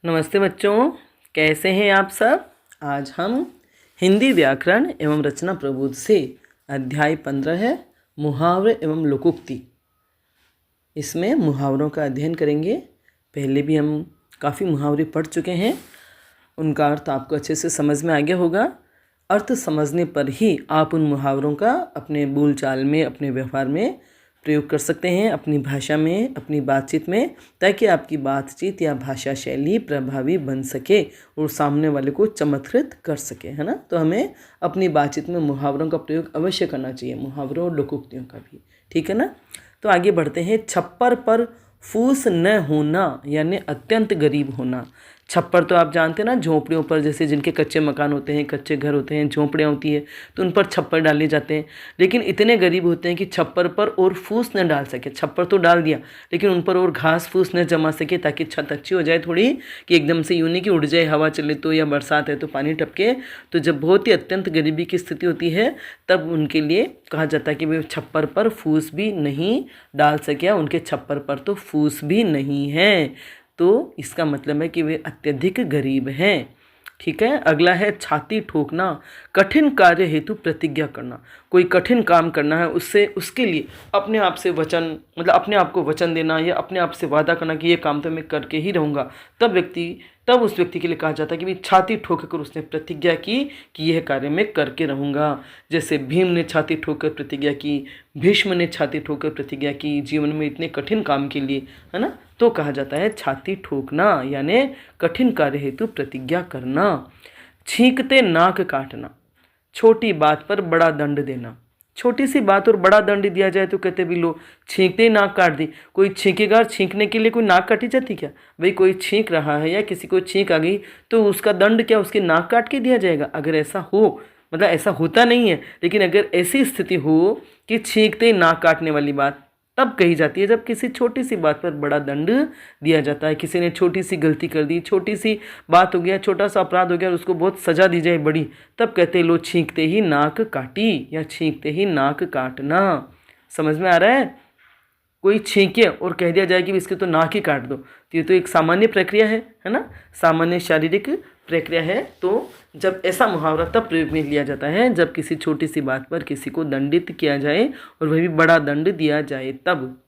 नमस्ते बच्चों, कैसे हैं आप सब। आज हम हिंदी व्याकरण एवं रचना प्रबोध से अध्याय 15 है मुहावरे एवं लोकोक्ति। इसमें मुहावरों का अध्ययन करेंगे। पहले भी हम काफ़ी मुहावरे पढ़ चुके हैं, उनका अर्थ आपको अच्छे से समझ में आ गया होगा। अर्थ समझने पर ही आप उन मुहावरों का अपने बोलचाल में, अपने व्यवहार में प्रयोग कर सकते हैं, अपनी भाषा में, अपनी बातचीत में, ताकि आपकी बातचीत या भाषा शैली प्रभावी बन सके और सामने वाले को चमत्कृत कर सके, है ना। तो हमें अपनी बातचीत में मुहावरों का प्रयोग अवश्य करना चाहिए, मुहावरों और लोकोक्तियों का भी, ठीक है ना। तो आगे बढ़ते हैं। छप्पर पर फूस न होना यानी अत्यंत गरीब होना। छप्पर तो आप जानते हैं ना, झोंपड़ियों पर, जैसे जिनके कच्चे मकान होते हैं, कच्चे घर होते हैं, झोंपड़ियाँ होती है, तो उन पर छप्पर डाले जाते हैं। लेकिन इतने गरीब होते हैं कि छप्पर पर और फूस न डाल सके। छप्पर तो डाल दिया लेकिन उन पर और घास फूस न जमा सके, ताकि छत अच्छी हो जाए थोड़ी, कि एकदम से यूँ नहीं कि उड़ जाए, हवा चले तो, या बरसात है तो पानी टपके। तो जब बहुत ही अत्यंत गरीबी की स्थिति होती है, तब उनके लिए कहा जाता है कि वे छप्पर पर फूस भी नहीं डाल सके, या उनके छप्पर पर तो फूस भी नहीं है। तो इसका मतलब है कि वे अत्यधिक गरीब हैं, ठीक है। अगला है छाती ठोकना। कठिन कार्य हेतु प्रतिज्ञा करना। कोई कठिन काम करना है, उसके लिए अपने आप से वचन, मतलब अपने आप को वचन देना, या अपने आप से वादा करना कि ये काम तो मैं करके ही रहूँगा। तब उस व्यक्ति के लिए कहा जाता है कि भी छाती ठोक कर उसने प्रतिज्ञा की कि यह कार्य मैं करके रहूँगा। जैसे भीम ने छाती ठोक कर प्रतिज्ञा की, भीष्म ने छाती ठोक कर प्रतिज्ञा की जीवन में इतने कठिन काम के लिए, है ना। तो कहा जाता है छाती ठोकना यानी कठिन कार्य हेतु प्रतिज्ञा करना। छींकते नाक काटना। छोटी बात पर बड़ा दंड देना। छोटी सी बात और बड़ा दंड दिया जाए तो कहते भी लो छींकते ही नाक काट दी। कोई छींकेगा और छींकने के लिए कोई नाक काटी जाती क्या? भाई कोई छींक रहा है या किसी को छींक आ गई तो उसका दंड क्या, उसकी नाक काट के दिया जाएगा? अगर ऐसा हो, मतलब ऐसा होता नहीं है, लेकिन अगर ऐसी स्थिति हो कि छींकते ही नाक काटने वाली बात तब कही जाती है जब किसी छोटी सी बात पर बड़ा दंड दिया जाता है। किसी ने छोटी सी गलती कर दी, छोटी सी बात हो गया, छोटा सा अपराध हो गया और उसको बहुत सजा दी जाए बड़ी, तब कहते हैं लो छींकते ही नाक काटी, या छींकते ही नाक काटना। समझ में आ रहा है? कोई छींके और कह दिया जाए कि इसके तो नाक ही काट दो, तो ये तो एक सामान्य प्रक्रिया है ना, सामान्य शारीरिक प्रक्रिया है। तो जब ऐसा मुहावरा तब प्रयोग में लिया जाता है जब किसी छोटी सी बात पर किसी को दंडित किया जाए और वह भी बड़ा दंड दिया जाए तब।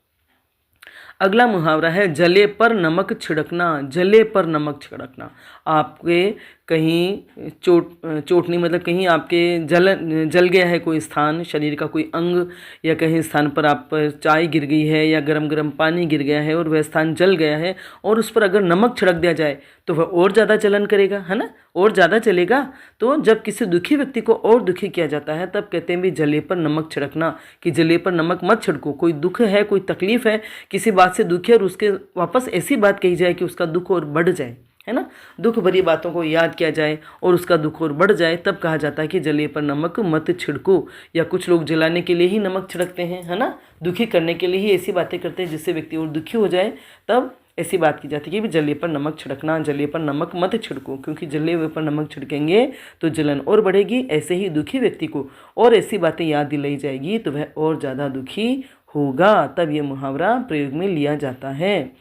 अगला मुहावरा है जले पर नमक छिड़कना। जले पर नमक छिड़कना। आपके कहीं चोटनी, मतलब कहीं आपके जल गया है कोई स्थान, शरीर का कोई अंग, या कहीं स्थान पर आप पर चाय गिर गई है या गरम गरम पानी गिर गया है और वह स्थान जल गया है, और उस पर अगर नमक छिड़क दिया जाए तो वह और ज़्यादा जलन करेगा, है ना, और ज़्यादा चलेगा। तो जब किसी दुखी व्यक्ति को और दुखी किया जाता है तब कहते हैं भी जले पर नमक छिड़कना, कि जले पर नमक मत छिड़को। कोई दुख है, कोई तकलीफ है, किसी बात से दुखी है, और उसके वापस ऐसी बात कही जाए कि उसका दुख और बढ़ जाए, है ना, दुख भरी बातों को याद किया जाए और उसका दुख और बढ़ जाए, तब कहा जाता है कि जले पर नमक मत छिड़को। या कुछ लोग जलाने के लिए ही नमक छिड़कते हैं, है ना, दुखी करने के लिए ही ऐसी बातें करते हैं जिससे व्यक्ति और दुखी हो जाए, तब ऐसी बात की जाती है कि जले पर नमक छिड़कना, जले पर नमक मत छिड़को, क्योंकि जले हुए पर नमक छिड़केंगे तो जलन और बढ़ेगी। ऐसे ही दुखी व्यक्ति को और ऐसी बातें याद दिलाई जाएगी तो वह और ज़्यादा दुखी होगा, तब ये मुहावरा प्रयोग में लिया जाता है।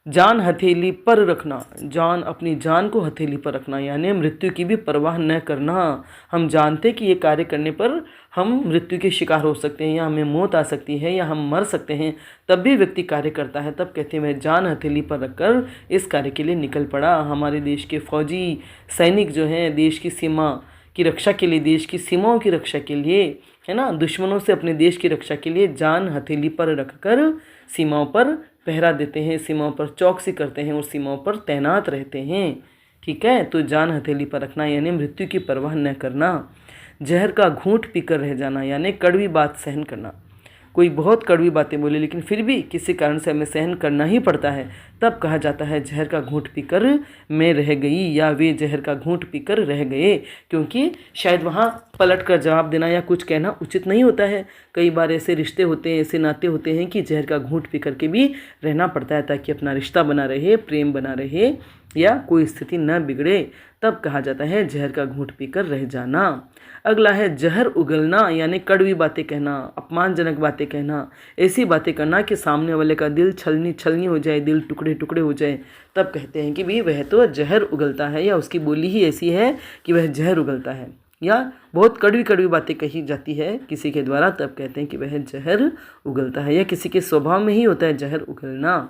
जान हथेली पर रखना। जान, अपनी जान को हथेली पर रखना यानी मृत्यु की भी परवाह न करना। हम जानते कि ये कार्य करने पर हम मृत्यु के शिकार हो सकते हैं, या हमें मौत आ सकती है, या हम मर सकते हैं, तब भी व्यक्ति कार्य करता है। तब कहते हैं वह जान हथेली पर रखकर इस कार्य के लिए निकल पड़ा। हमारे देश के फौजी सैनिक जो हैं, देश की सीमा की रक्षा के लिए, देश की सीमाओं की रक्षा के लिए, है ना, दुश्मनों से अपने देश की रक्षा के लिए जान हथेली पर रखकर सीमाओं पर पहरा देते हैं, सीमाओं पर चौकसी करते हैं और सीमाओं पर तैनात रहते हैं, ठीक है। तो जान हथेली पर रखना यानी मृत्यु की परवाह न करना। जहर का घूंट पीकर रह जाना यानी कड़वी बात सहन करना। कोई बहुत कड़वी बातें बोले लेकिन फिर भी किसी कारण से हमें सहन करना ही पड़ता है, तब कहा जाता है जहर का घूंट पीकर मैं रह गई, या वे जहर का घूंट पीकर रह गए, क्योंकि शायद वहाँ पलट कर जवाब देना या कुछ कहना उचित नहीं होता है। कई बार ऐसे रिश्ते होते हैं, ऐसे नाते होते हैं कि जहर का घूंट पी करके भी रहना पड़ता है, ताकि अपना रिश्ता बना रहे, प्रेम बना रहे, या कोई स्थिति न बिगड़े तब कहा जाता है जहर का घूंट पीकर रह जाना। अगला है जहर उगलना, यानी कड़वी बातें कहना, अपमानजनक बातें कहना, ऐसी बातें करना कि सामने वाले का दिल छलनी छलनी हो जाए, दिल टुकड़े टुकड़े हो जाए। तब कहते हैं कि भाई वह तो जहर उगलता है, या उसकी बोली ही ऐसी है कि वह जहर उगलता है, या बहुत कड़वी कड़वी बातें कही जाती है किसी के द्वारा, तब कहते हैं कि वह जहर उगलता है, या किसी के स्वभाव में ही होता है जहर उगलना।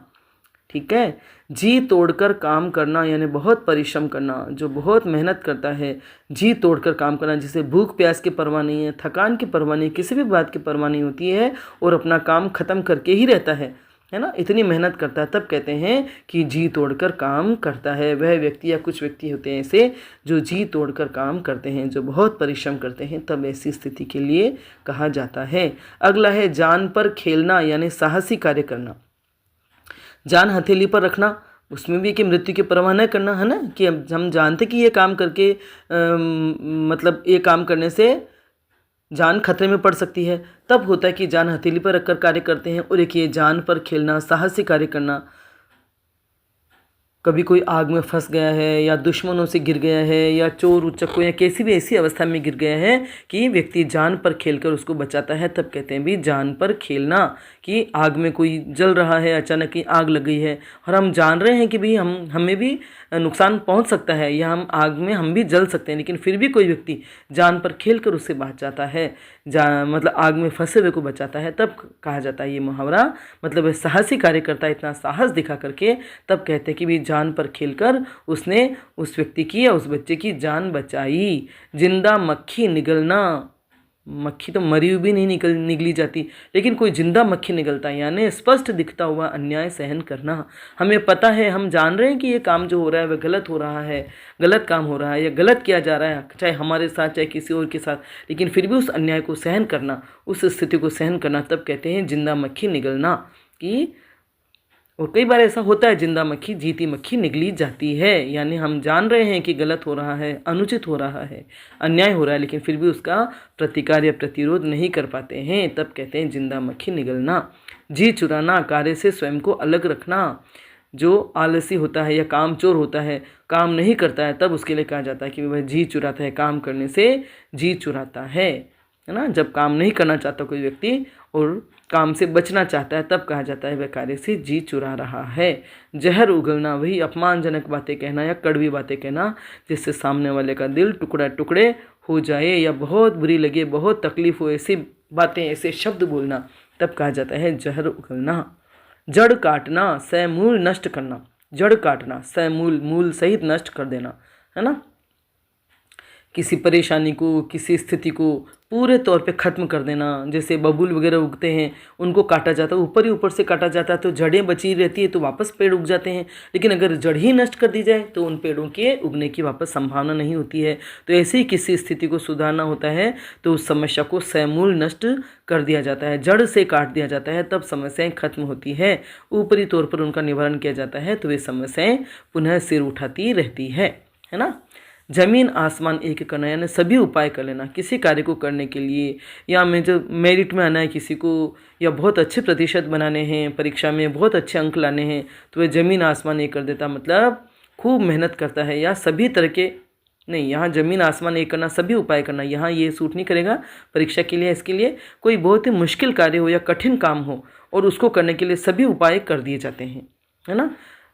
ठीक है। जी तोड़कर काम करना, यानी बहुत परिश्रम करना, जो बहुत मेहनत करता है, जी तोड़कर काम करना, जिसे भूख प्यास की परवाह नहीं है, थकान की परवाह नहीं, किसी भी बात की परवाह नहीं होती है, और अपना काम खत्म करके ही रहता है ना, इतनी मेहनत करता है, तब कहते हैं कि जी तोड़कर काम करता है। वह व्यक्ति या कुछ व्यक्ति होते हैं ऐसे जो जी तोड़कर काम करते हैं, जो बहुत परिश्रम करते हैं, तब ऐसी स्थिति के लिए कहा जाता है। अगला है जान पर खेलना, यानी साहसी कार्य करना, जान हथेली पर रखना, उसमें भी कि मृत्यु की परवाह न करना, है ना, कि हम जानते कि ये काम करके मतलब ये काम करने से जान खतरे में पड़ सकती है, तब होता है कि जान हथेली पर रखकर कार्य करते हैं। और एक ये जान पर खेलना, साहसी कार्य करना, कभी कोई आग में फंस गया है, या दुश्मनों से गिर गया है, या चोर उचक्कों या किसी भी ऐसी अवस्था में गिर गया है कि व्यक्ति जान पर खेलकर उसको बचाता है, तब कहते हैं भी जान पर खेलना। कि आग में कोई जल रहा है, अचानक ही आग लग गई है और हम जान रहे हैं कि भाई हमें भी नुकसान पहुंच सकता है, या हम आग में हम भी जल सकते हैं, लेकिन फिर भी कोई व्यक्ति जान पर खेलकर उससे बच जाता है, मतलब आग में फंसे हुए को बचाता है, तब कहा जाता है ये मुहावरा, मतलब वह साहसी कार्य करता है, इतना साहस दिखा करके, तब कहते हैं कि भी जान पर खेलकर उसने उस व्यक्ति की या उस बच्चे की जान बचाई। जिंदा मक्खी निगलना, मक्खी तो मरी हुई भी नहीं निगली जाती, लेकिन कोई जिंदा मक्खी निकलता है, यानी स्पष्ट दिखता हुआ अन्याय सहन करना। हमें पता है, हम जान रहे हैं कि ये काम जो हो रहा है वह गलत हो रहा है, गलत काम हो रहा है, या गलत किया जा रहा है, चाहे हमारे साथ चाहे किसी और के साथ, लेकिन फिर भी उस अन्याय को सहन करना, उस स्थिति को सहन करना, तब कहते हैं जिंदा मक्खी निगलना। कि और कई बार ऐसा होता है जिंदा मक्खी जीती मक्खी निगली जाती है, यानी हम जान रहे हैं कि गलत हो रहा है, अनुचित हो रहा है, अन्याय हो रहा है, लेकिन फिर भी उसका प्रतिकार या प्रतिरोध नहीं कर पाते हैं, तब कहते हैं जिंदा मक्खी निगलना। जी चुराना, कार्य से स्वयं को अलग रखना, जो आलसी होता है या कामचोर होता है, काम नहीं करता है, तब उसके लिए कहा जाता है कि वह जी चुराता है, काम करने से जी चुराता है ना। जब काम नहीं करना चाहता कोई व्यक्ति और काम से बचना चाहता है, तब कहा जाता है वह कार्य से जी चुरा रहा है। जहर उगलना, वही अपमानजनक बातें कहना या कड़वी बातें कहना, जिससे सामने वाले का दिल टुकड़ा टुकड़े हो जाए या बहुत बुरी लगे, बहुत तकलीफ हो, ऐसी बातें ऐसे शब्द बोलना, तब कहा जाता है जहर उगलना। जड़ काटना, समूल नष्ट करना, जड़ काटना, समूल, मूल सहित नष्ट कर देना, है ना। किसी परेशानी को, किसी स्थिति को पूरे तौर पे ख़त्म कर देना। जैसे बबूल वगैरह उगते हैं, उनको काटा जाता है, ऊपर ही ऊपर से काटा जाता है तो जड़ें बची रहती है, तो वापस पेड़ उग जाते हैं, लेकिन अगर जड़ ही नष्ट कर दी जाए तो उन पेड़ों के उगने की वापस संभावना नहीं होती है। तो ऐसे ही किसी स्थिति को सुधारना होता है तो उस समस्या को समूल नष्ट कर दिया जाता है, जड़ से काट दिया जाता है, तब समस्याएँ खत्म होती है। ऊपरी तौर पर उनका निवारण किया जाता है तो वे समस्याएँ पुनः सिर उठाती रहती है ना। जमीन आसमान एक करना, यानी सभी उपाय कर लेना किसी कार्य को करने के लिए, या में जो मेरिट में आना है किसी को, या बहुत अच्छे प्रतिशत बनाने हैं, परीक्षा में बहुत अच्छे अंक लाने हैं, तो वह जमीन आसमान एक कर देता, मतलब खूब मेहनत करता है, या सभी तरह के नहीं, यहाँ जमीन आसमान एक करना, सभी उपाय करना, यहाँ ये सूट नहीं करेगा परीक्षा के लिए। इसके लिए कोई बहुत ही मुश्किल कार्य हो या कठिन काम हो और उसको करने के लिए सभी उपाय कर दिए जाते हैं, है ना।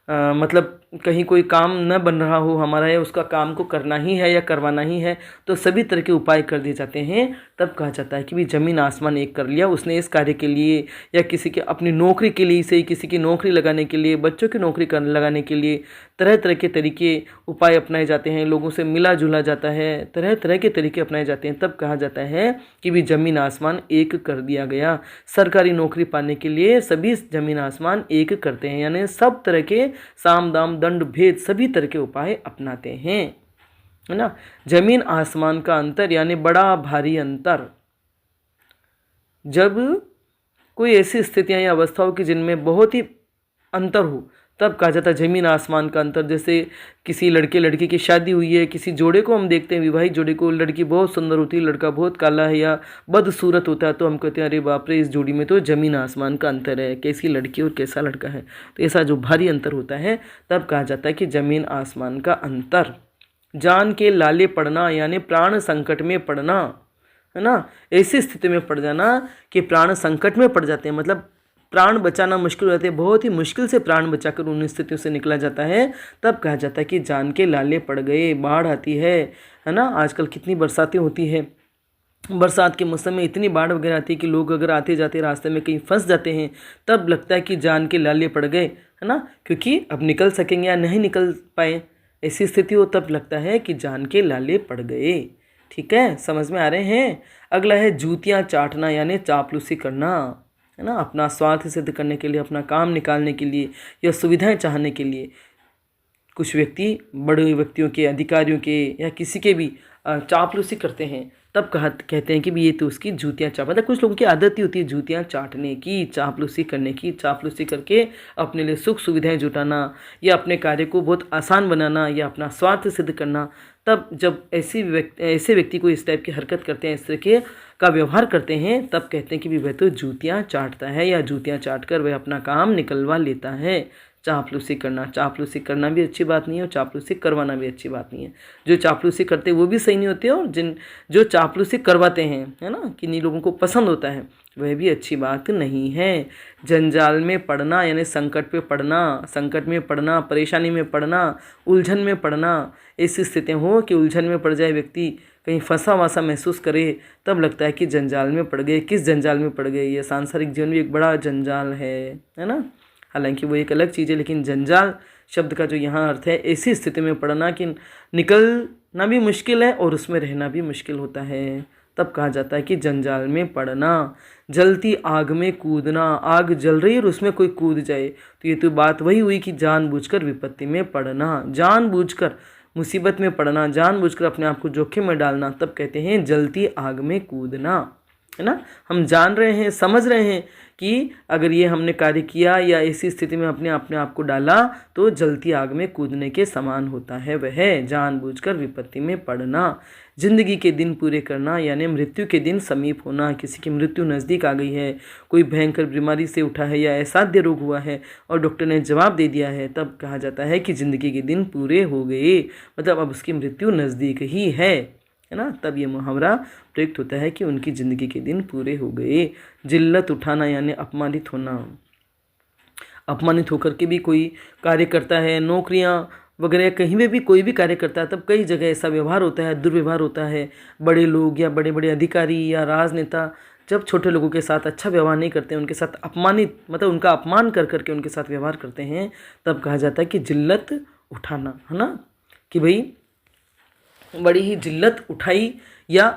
मतलब कहीं कोई काम न बन रहा हो हमारा, या उसका काम को करना ही है या करवाना ही है, तो सभी तरह के उपाय कर दिए जाते हैं, तब कहा जाता है कि भी जमीन आसमान एक कर लिया उसने इस कार्य के लिए, या किसी के अपनी नौकरी के लिए से किसी की नौकरी लगाने के लिए, बच्चों की नौकरी लगाने के लिए तरह तरह के तरीके उपाय अपनाए जाते हैं, लोगों से मिला जुला जाता है, तरह तरह के तरीके अपनाए जाते हैं, तब कहा जाता है कि भी जमीन आसमान एक कर दिया गया। सरकारी नौकरी पाने के लिए सभी जमीन आसमान एक करते हैं, यानी सब तरह के साम दाम दंड भेद सभी तरह के उपाय अपनाते हैं, है ना। जमीन आसमान का अंतर, यानी बड़ा भारी अंतर, जब कोई ऐसी स्थितियां या अवस्था हो कि जिनमें बहुत ही अंतर हो, तब कहा जाता है जमीन आसमान का अंतर। जैसे किसी लड़के लड़की की शादी हुई है, किसी जोड़े को हम देखते हैं, विवाहित जोड़े को, लड़की बहुत सुंदर होती है, लड़का बहुत काला है या बदसूरत होता है, तो हम कहते हैं अरे बाप रे, इस जोड़ी में तो जमीन आसमान का अंतर है, कैसी लड़की और कैसा लड़का है। तो ऐसा जो भारी अंतर होता है तब कहा जाता है कि जमीन आसमान का अंतर। जान के लाले पड़ना यानी प्राण संकट में पड़ना, है ना, ऐसी स्थिति में पड़ जाना कि प्राण संकट में पड़ जाते हैं, मतलब प्राण बचाना मुश्किल हो जाते हैं, बहुत ही मुश्किल से प्राण बचाकर उन स्थितियों से निकला जाता है। तब कहा जाता है कि जान के लाले पड़ गए। बाढ़ आती है ना, आजकल कितनी बरसातें होती है, बरसात के मौसम में इतनी बाढ़ वगैरह आती है कि लोग अगर आते जाते रास्ते में कहीं फंस जाते हैं, तब लगता है कि जान के लाले पड़ गए, है ना, क्योंकि अब निकल सकेंगे या नहीं निकल पाए, ऐसी स्थिति हो तब लगता है कि जान के लाले पड़ गए। ठीक है, समझ में आ रहे हैं। अगला है जूतियाँ चाटना यानी चापलूसी करना, है ना, अपना स्वार्थ सिद्ध करने के लिए, अपना काम निकालने के लिए या सुविधाएं चाहने के लिए कुछ व्यक्ति बड़े व्यक्तियों के, अधिकारियों के या किसी के भी चापलूसी करते हैं, तब कहते हैं कि भी ये तो उसकी जूतियाँ चाट, मतलब कुछ लोगों की आदत ही होती है जूतियाँ चाटने की, चापलूसी करने की, चापलूसी करके अपने लिए सुख सुविधाएं जुटाना या अपने कार्य को बहुत आसान बनाना या अपना स्वार्थ सिद्ध करना। तब जब ऐसे व्यक्ति को इस टाइप की हरकत करते हैं, इस तरह का व्यवहार करते हैं, तब कहते हैं कि भी वह तो जूतियाँ चाटता है या जूतियाँ चाट कर वह अपना काम निकलवा लेता है। चापलूसी करना भी अच्छी बात नहीं है और चापलूसी करवाना भी अच्छी बात नहीं है। जो चापलूसी करते हैं वो भी सही नहीं होते और जो चापलूसी करवाते हैं, है ना, किन्हीं लोगों को पसंद होता है, वह भी अच्छी बात नहीं है। जंजाल में पड़ना यानी संकट में पड़ना, परेशानी में पड़ना, उलझन में पड़ना, ऐसी स्थितियाँ हो कि उलझन में पड़ जाए व्यक्ति, कहीं फंसा वसा महसूस करे, तब लगता है कि जंजाल में पड़ गए। किस जंजाल में पड़ गए? ये सांसारिक जीवन भी एक बड़ा जंजाल है ना, हालांकि वो एक अलग चीज़ है, लेकिन जंजाल शब्द का जो यहाँ अर्थ है ऐसी स्थिति में पड़ना कि निकलना भी मुश्किल है और उसमें रहना भी मुश्किल होता है। तब कहा जाता है कि जंजाल में पड़ना। जलती आग में कूदना, आग जल रही है और उसमें कोई कूद जाए, तो ये तो बात वही हुई कि जानबूझकर विपत्ति में पड़ना, जानबूझकर मुसीबत में पड़ना, जानबूझकर अपने आप को जोखिम में डालना, तब कहते हैं जलती आग में कूदना, है ना। हम जान रहे हैं, समझ रहे हैं कि अगर ये हमने कार्य किया या ऐसी स्थिति में अपने आप को डाला तो जलती आग में कूदने के समान होता है, वह जानबूझकर विपत्ति में पड़ना। जिंदगी के दिन पूरे करना यानी मृत्यु के दिन समीप होना, किसी की मृत्यु नज़दीक आ गई है, कोई भयंकर बीमारी से उठा है या असाध्य रोग हुआ है और डॉक्टर ने जवाब दे दिया है, तब कहा जाता है कि ज़िंदगी के दिन पूरे हो गए, मतलब अब उसकी मृत्यु नज़दीक ही है ना। तब ये मुहावरा प्रयुक्त होता है कि उनकी ज़िंदगी के दिन पूरे हो गए। जिल्लत उठाना यानी अपमानित होना, अपमानित होकर के भी कोई कार्य करता है, नौकरियां वगैरह कहीं में भी कोई भी कार्य करता है, तब कई जगह ऐसा व्यवहार होता है, दुर्व्यवहार होता है। बड़े लोग या बड़े बड़े अधिकारी या राजनेता जब छोटे लोगों के साथ अच्छा व्यवहार नहीं करते, उनके साथ अपमानित, मतलब उनका अपमान कर करके उनके साथ व्यवहार करते हैं, तब कहा जाता है कि जिल्लत उठाना, है ना, कि भाई बड़ी ही जिल्लत उठाई या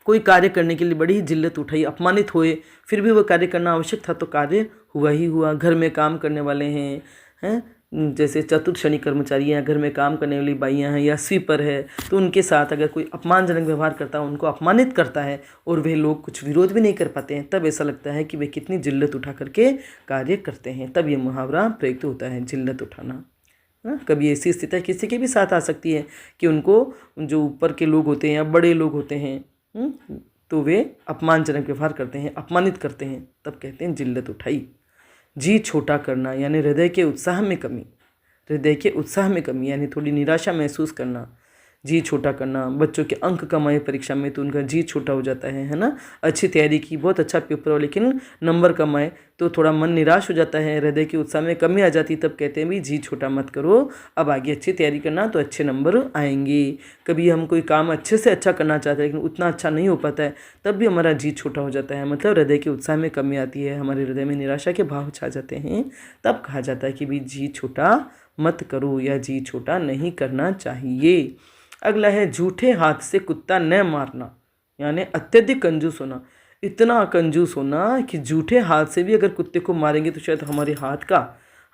कोई कार्य करने के लिए बड़ी ही जिल्लत उठाई, अपमानित हुए, फिर भी वह कार्य करना आवश्यक था तो कार्य हुआ ही हुआ। घर में काम करने वाले हैं जैसे चतुर्श्रेणी कर्मचारी हैं, घर में काम करने वाली बाइयाँ हैं या स्वीपर है, तो उनके साथ अगर कोई अपमानजनक व्यवहार करता है, उनको अपमानित करता है और वे लोग कुछ विरोध भी नहीं कर पाते हैं, तब ऐसा लगता है कि वे कितनी जिल्लत उठा करके कार्य करते हैं। तब ये मुहावरा प्रयुक्त होता है, जिल्लत उठाना। कभी ऐसी स्थिति किसी के भी साथ आ सकती है कि उनको जो ऊपर के लोग होते हैं या बड़े लोग होते हैं तो वे अपमानजनक व्यवहार करते हैं, अपमानित करते हैं, तब कहते हैं जिल्लत उठाई। जी छोटा करना यानी हृदय के उत्साह में कमी यानी थोड़ी निराशा महसूस करना। जी छोटा करना, बच्चों के अंक कम आए परीक्षा में तो उनका जी छोटा हो जाता है ना। अच्छी तैयारी की, बहुत अच्छा पेपर हो, लेकिन नंबर कम आए तो थोड़ा मन निराश हो जाता है, हृदय के उत्साह में कमी आ जाती, तब कहते हैं भी जी छोटा मत करो, अब आगे अच्छी तैयारी करना तो अच्छे नंबर आएंगे। कभी हम कोई काम अच्छे से अच्छा करना चाहते हैं लेकिन उतना अच्छा नहीं हो पाता है, तब भी हमारा जी छोटा हो जाता है, मतलब हृदय के उत्साह में कमी आती है, हमारे हृदय में निराशा के भाव छा जाते हैं, तब कहा जाता है कि भी जी छोटा मत करो या जी छोटा नहीं करना चाहिए। अगला है झूठे हाथ से कुत्ता न मारना यानी अत्यधिक कंजूस होना। इतना कंजूस होना कि झूठे हाथ से भी अगर कुत्ते को मारेंगे तो शायद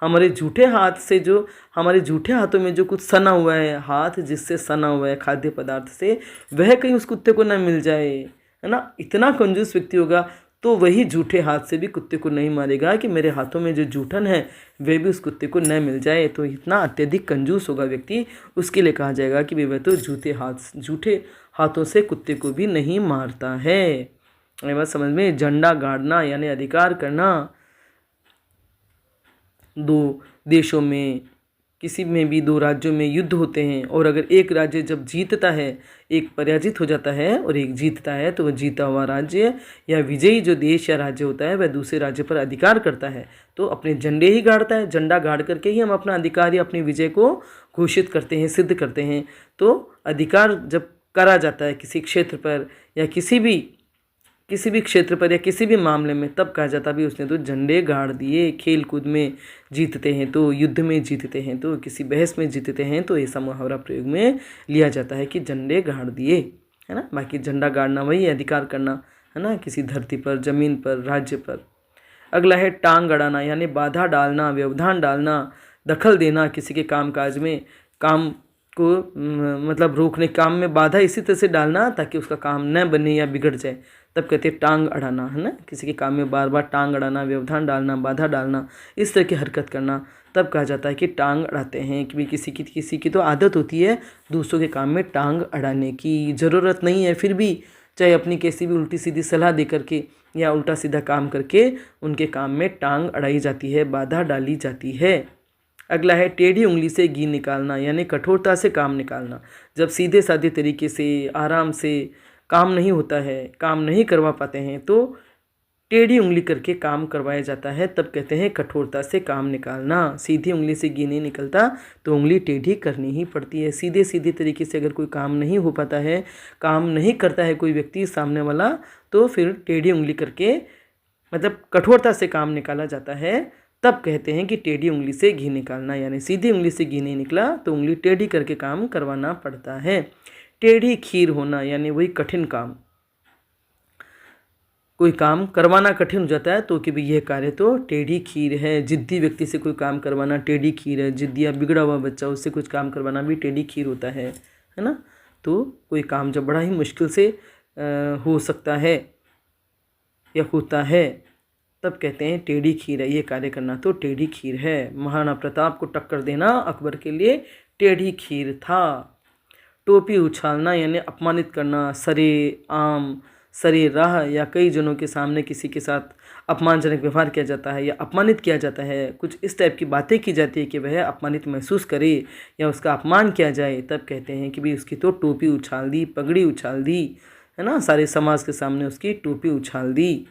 हमारे झूठे हाथ से, जो हमारे झूठे हाथों में जो कुछ सना हुआ है, हाथ जिससे सना हुआ है खाद्य पदार्थ से, वह कहीं उस कुत्ते को न मिल जाए, है ना। इतना कंजूस व्यक्ति होगा, तो वही जूठे हाथ से भी कुत्ते को नहीं मारेगा कि मेरे हाथों में जो जूठन है वह भी उस कुत्ते को न मिल जाए। तो इतना अत्यधिक कंजूस होगा व्यक्ति, उसके लिए कहा जाएगा कि वह तो जूठे हाथों से कुत्ते को भी नहीं मारता है। ये बात समझ में। झंडा गाड़ना यानी अधिकार करना। दो देशों में, किसी में भी दो राज्यों में युद्ध होते हैं और अगर एक राज्य जब जीतता है, एक पराजित हो जाता है और एक जीतता है, तो वह जीता हुआ राज्य या विजयी जो देश या राज्य होता है वह दूसरे राज्य पर अधिकार करता है, तो अपने झंडे ही गाड़ता है। झंडा गाड़ करके ही हम अपना अधिकार या अपनी विजय को घोषित करते हैं, सिद्ध करते हैं। तो अधिकार जब करा जाता है किसी क्षेत्र पर या किसी भी क्षेत्र पर या किसी भी मामले में, तब कहा जाता भी उसने तो झंडे गाड़ दिए। खेल कूद में जीतते हैं तो, युद्ध में जीतते हैं तो, किसी बहस में जीतते हैं तो ऐसा मुहावरा प्रयोग में लिया जाता है कि झंडे गाड़ दिए, है ना। बाकी झंडा गाड़ना वही अधिकार करना, है ना, किसी धरती पर, जमीन पर, राज्य पर। अगला है टांग अड़ाना यानी बाधा डालना, व्यवधान डालना, दखल देना किसी के काम काज में, काम को मतलब रोकने, काम में बाधा इसी तरह से डालना ताकि उसका काम न बने या बिगड़ जाए, तब कहते हैं टांग अड़ाना, है ना। किसी के काम में बार बार टांग अड़ाना, व्यवधान डालना, बाधा डालना, इस तरह की हरकत करना, तब कहा जाता है कि टांग अड़ाते हैं। कि किसी की तो आदत होती है दूसरों के काम में टांग अड़ाने की, ज़रूरत नहीं है फिर भी, चाहे अपनी कैसी भी उल्टी सीधी सलाह दे करके या उल्टा सीधा काम करके उनके काम में टांग अड़ाई जाती है, बाधा डाली जाती है। अगला है टेढ़ी उंगली से घी निकालना यानी कठोरता से काम निकालना। जब सीधे साधे तरीके से आराम से काम नहीं होता है, काम नहीं करवा पाते हैं, तो टेढ़ी उंगली करके काम करवाया जाता है, तब कहते हैं कठोरता से काम निकालना। सीधी उंगली से घी नहीं निकलता तो उंगली टेढ़ी करनी ही पड़ती है। सीधे तरीके से अगर कोई काम नहीं हो पाता है, काम नहीं करता है कोई व्यक्ति सामने वाला, तो फिर टेढ़ी उंगली करके मतलब कठोरता से काम निकाला जाता है, तब कहते हैं कि टेढ़ी उंगली से घी निकालना। यानी सीधी उंगली से घी नहीं निकला तो उंगली टेढ़ी करके काम करवाना पड़ता है। टेढ़ी खीर होना यानी वही कठिन काम, कोई काम करवाना कठिन हो जाता है तो कि भाई यह कार्य तो टेढ़ी खीर है। जिद्दी व्यक्ति से कोई काम करवाना टेढ़ी खीर है। जिद्दी या बिगड़ा हुआ बच्चा, उससे कुछ काम करवाना भी टेढ़ी खीर होता है ना। तो कोई काम जब बड़ा ही मुश्किल से हो सकता है या होता है, तब कहते हैं टेढ़ी खीर है, ये कार्य करना तो टेढ़ी खीर है। महाराणा प्रताप को टक्कर देना अकबर के लिए टेढ़ी खीर था। टोपी उछालना यानी अपमानित करना, सरे आम, सरे राह या कई जनों के सामने किसी के साथ अपमानजनक व्यवहार किया जाता है या अपमानित किया जाता है, कुछ इस टाइप की बातें की जाती है कि वह अपमानित महसूस करे या उसका अपमान किया जाए, तब कहते हैं कि भाई उसकी तो टोपी उछाल दी, पगड़ी उछाल दी, है ना, सारे समाज के सामने उसकी टोपी उछाल दी।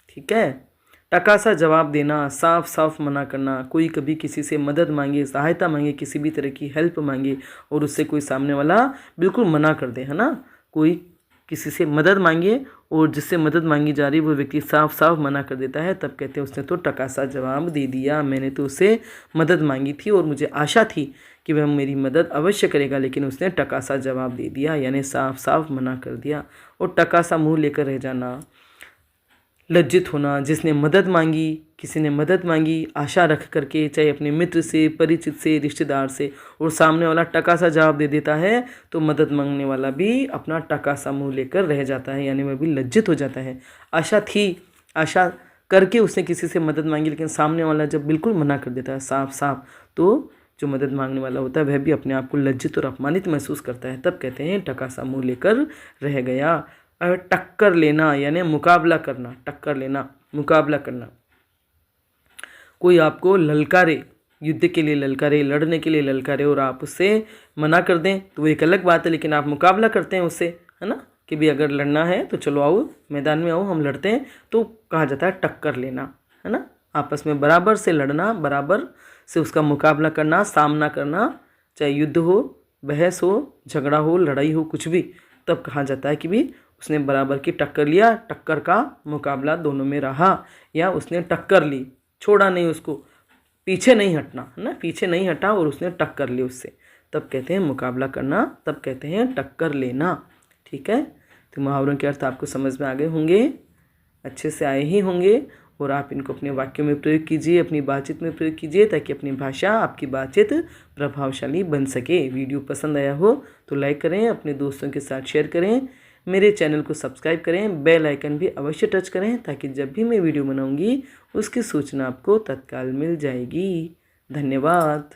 ठीक है। टकासा जवाब देना, साफ साफ मना करना। कोई कभी किसी से मदद मांगे, सहायता मांगे, किसी भी तरह की हेल्प मांगे और उससे कोई सामने वाला बिल्कुल मना कर दे, है ना। कोई किसी से मदद मांगे और जिससे मदद मांगी जा रही वो व्यक्ति साफ साफ मना कर देता है, तब कहते हैं उसने तो टकासा जवाब दे दिया। मैंने तो उससे मदद मांगी थी और मुझे आशा थी कि वह मेरी मदद अवश्य करेगा, लेकिन उसने टकासा जवाब दे दिया यानी साफ साफ मना कर दिया। और टकासा मुँह लेकर रह जाना, लज्जित होना। जिसने मदद मांगी, किसी ने मदद मांगी आशा रख करके, चाहे अपने मित्र से, परिचित से, रिश्तेदार से, और सामने वाला टकासा जवाब दे देता है, तो मदद मांगने वाला भी अपना टकासा मुँह लेकर रह जाता है यानी वह भी लज्जित हो जाता है। आशा थी, आशा करके उसने किसी से मदद मांगी, लेकिन सामने वाला जब बिल्कुल मना कर देता है साफ साफ, तो जो मदद मांगने वाला होता है वह भी अपने आप को लज्जित और अपमानित महसूस करता है, तब कहते हैं टकासा मुँह लेकर रह गया। टक्कर लेना यानी मुकाबला करना। टक्कर लेना, मुकाबला करना। कोई आपको ललकारे, युद्ध के लिए ललकारे, लड़ने के लिए ललकारे और आप उससे मना कर दें तो वो एक अलग बात है, लेकिन आप मुकाबला करते हैं उससे, है ना, कि भी अगर लड़ना है तो चलो आओ मैदान में आओ हम लड़ते हैं, तो कहा जाता है टक्कर लेना, है ना। आपस में बराबर से लड़ना, बराबर से उसका मुकाबला करना, सामना करना, चाहे युद्ध हो, बहस हो, झगड़ा हो, लड़ाई हो, कुछ भी, तब कहा जाता है कि भी उसने बराबर की टक्कर लिया, टक्कर का मुकाबला दोनों में रहा, या उसने टक्कर ली, छोड़ा नहीं उसको, पीछे नहीं हटना, है ना, पीछे नहीं हटा और उसने टक्कर ली उससे, तब कहते हैं मुकाबला करना, तब कहते हैं टक्कर लेना। ठीक है। तो मुहावरों के अर्थ आपको समझ में आ गए होंगे, अच्छे से आए ही होंगे, और आप इनको अपने वाक्यों में प्रयोग कीजिए, अपनी बातचीत में प्रयोग कीजिए, ताकि अपनी भाषा, आपकी बातचीत प्रभावशाली बन सके। वीडियो पसंद आया हो तो लाइक करें, अपने दोस्तों के साथ शेयर करें, मेरे चैनल को सब्सक्राइब करें, बेल आइकन भी अवश्य टच करें ताकि जब भी मैं वीडियो बनाऊंगी उसकी सूचना आपको तत्काल मिल जाएगी। धन्यवाद।